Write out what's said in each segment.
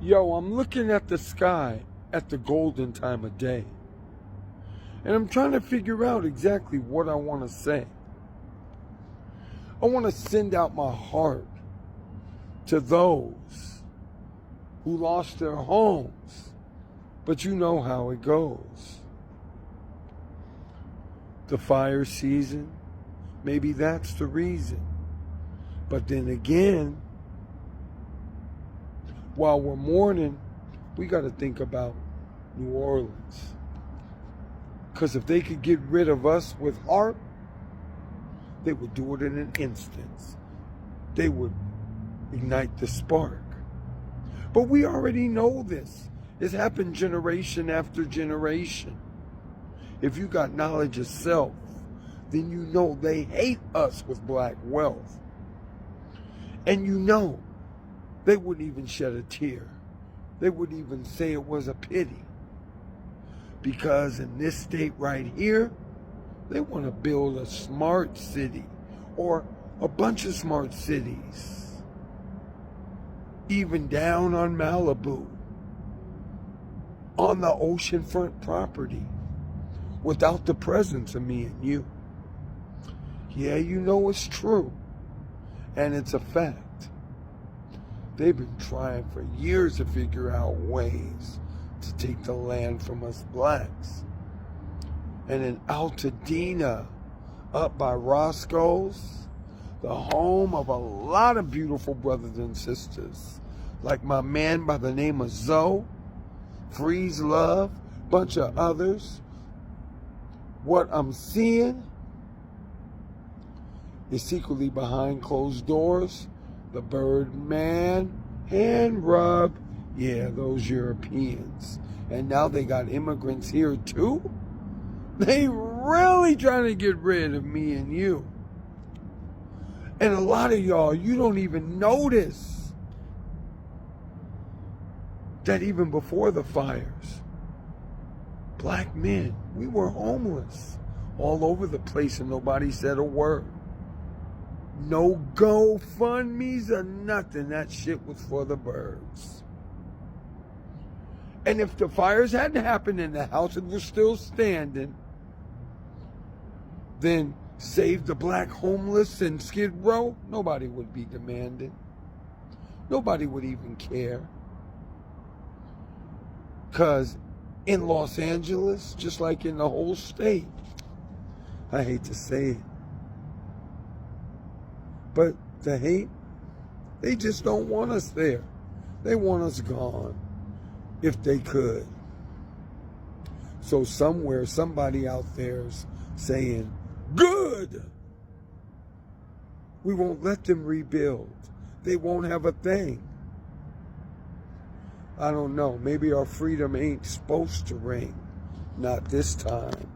Yo, I'm looking at the sky at the golden time of day. And I'm trying to figure out exactly what I want to say. I want to send out my heart to those who lost their homes. But you know how it goes. The fire season, maybe that's the reason. But then again, while we're mourning, we got to think about New Orleans. Because if they could get rid of us with art, they would do it in an instant. They would ignite the spark. But we already know this. It's happened generation after generation. If you got knowledge of self, then you know they hate us with black wealth. And you know they wouldn't even shed a tear. They wouldn't even say it was a pity. Because in this state right here, they want to build a smart city or a bunch of smart cities. Even down on Malibu, on the oceanfront property, without the presence of me and you. Yeah, you know it's true. And it's a fact. They've been trying for years to figure out ways to take the land from us blacks. And in Altadena, up by Roscoe's, the home of a lot of beautiful brothers and sisters, like my man by the name of ZELLE, Freeze Love, bunch of others. What I'm seeing is secretly behind closed doors, the Birdman hand rub, yeah, those Europeans. And now they got immigrants here too? They really trying to get rid of me and you. And a lot of y'all, you don't even notice that even before the fires, black men, we were homeless all over the place and nobody said a word. No GoFundMe's or nothing. That shit was for the birds. And if the fires hadn't happened and the house was still standing, then save the black homeless in Skid Row, nobody would be demanding. Nobody would even care. Because in Los Angeles, just like in the whole state, I hate to say it, but the hate, they just don't want us there. They want us gone, if they could. So somewhere, somebody out there's saying, good! We won't let them rebuild. They won't have a thing. I don't know. Maybe our freedom ain't supposed to ring. Not this time.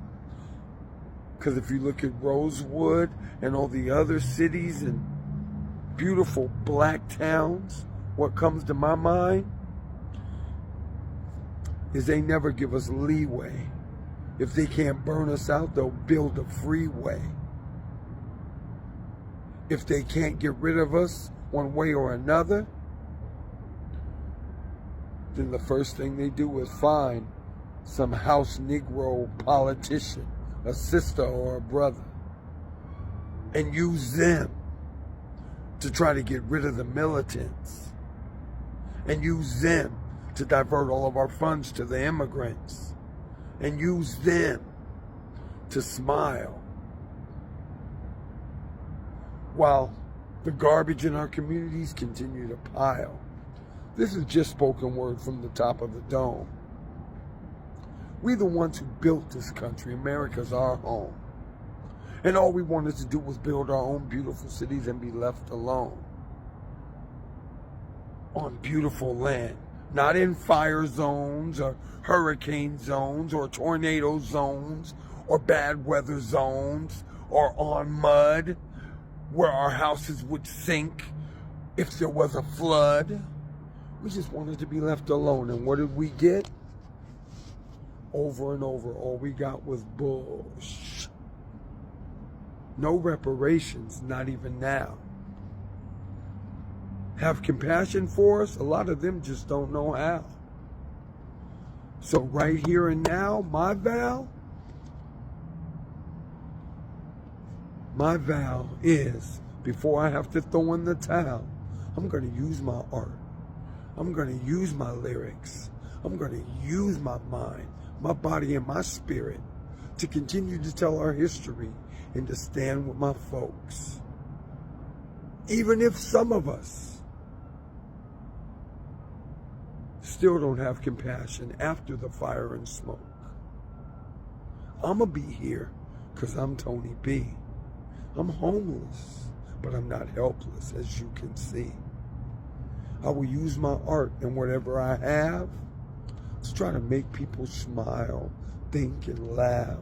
Because if you look at Rosewood and all the other cities and beautiful black towns, what comes to my mind is they never give us leeway. If they can't burn us out, they'll build a freeway. If they can't get rid of us one way or another, then the first thing they do is find some house Negro politician, a sister or a brother, and use them to try to get rid of the militants, and use them to divert all of our funds to the immigrants, and use them to smile while the garbage in our communities continue to pile. This is just spoken word from the top of the dome. We the ones who built this country. America's our home. And all we wanted to do was build our own beautiful cities and be left alone. On beautiful land. Not in fire zones or hurricane zones or tornado zones or bad weather zones or on mud where our houses would sink if there was a flood. We just wanted to be left alone. And what did we get? Over and over, all we got was bullshit. No reparations, not even now. have compassion for us, a lot of them just don't know how. So right here and now, my vow is, before I have to throw in the towel, I'm going to use my art. I'm going to use my lyrics. I'm going to use my mind, my body, and my spirit to continue to tell our history and to stand with my folks. Even if some of us still don't have compassion after the fire and smoke, I'm going to be here because I'm Tony B. I'm homeless, but I'm not helpless, as you can see. I will use my art and whatever I have to try to make people smile, think, and laugh,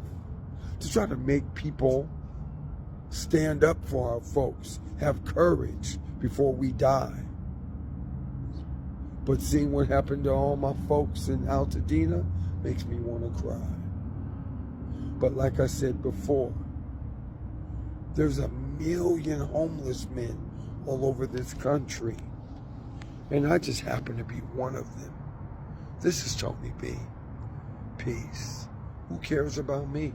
to try to make people stand up for our folks, have courage before we die. But seeing what happened to all my folks in Altadena makes me want to cry. But like I said before, there's 1 million homeless men all over this country, and I just happen to be one of them. This is Tony B. Peace. Who cares about me?